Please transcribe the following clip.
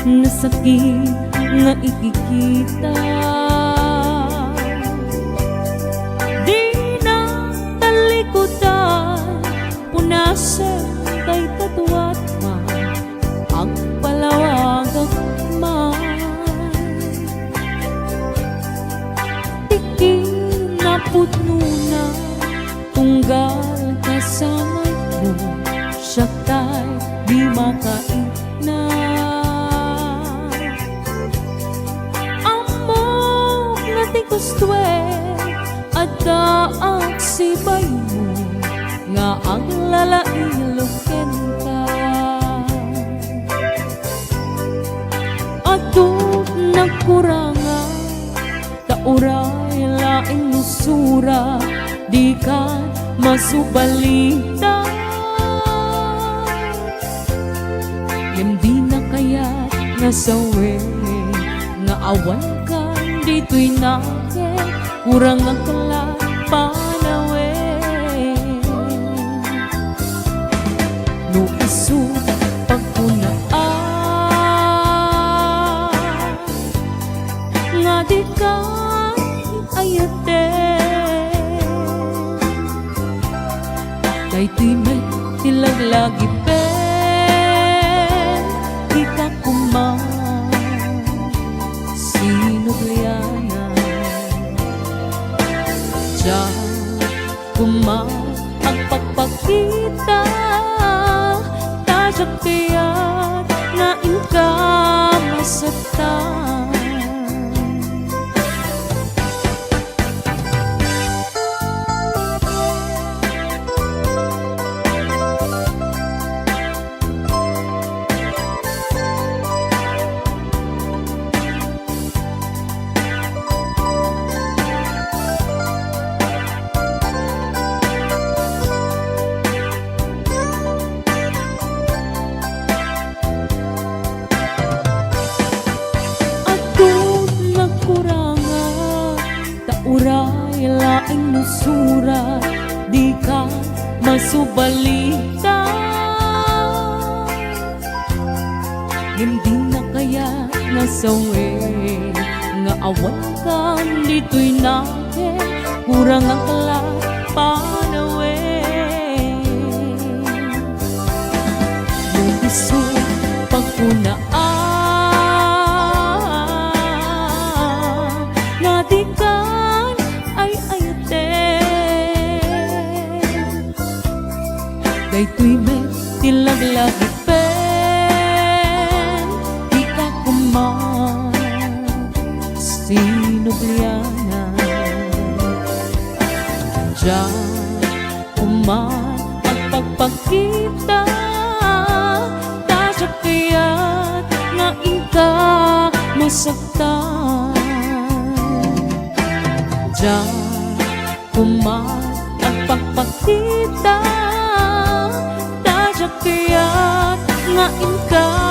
na sakit nga ikikita. Di na talikutan, punasan kay katuwat man ang palawagak man. Tiki na putno na tunggal kasama mo, siya tayo di makain na. Amok na tikustwe at daang sibay mo nga ang lalailoken ka. Ato nagkuranga tauray laing nusura, di ka masubalita. Di na kaya nasawe nga awan ka dito'y nake, kurang ang kalapanawe. No isu pagpunaan nga di ka ayate, daytoy may tilaglagi pe kuman sinugliana. Diyan kuman ang pagpakita, tajak tiyan na inka masaktan. Uray laing nusura, di ka masubalita. Hindi na kaya nasawe nga awan ka dito'y nake, kurang ang kalapanawe. Yung iso pagpunaan nga di ka daytoy may tilaglagi pen, di ka kuman sinugliana. Diyan kuman ang pagpakita, tasyak kaya't nga inka masaktan. Diyan kuman ang pagpakita, kaya't nga inka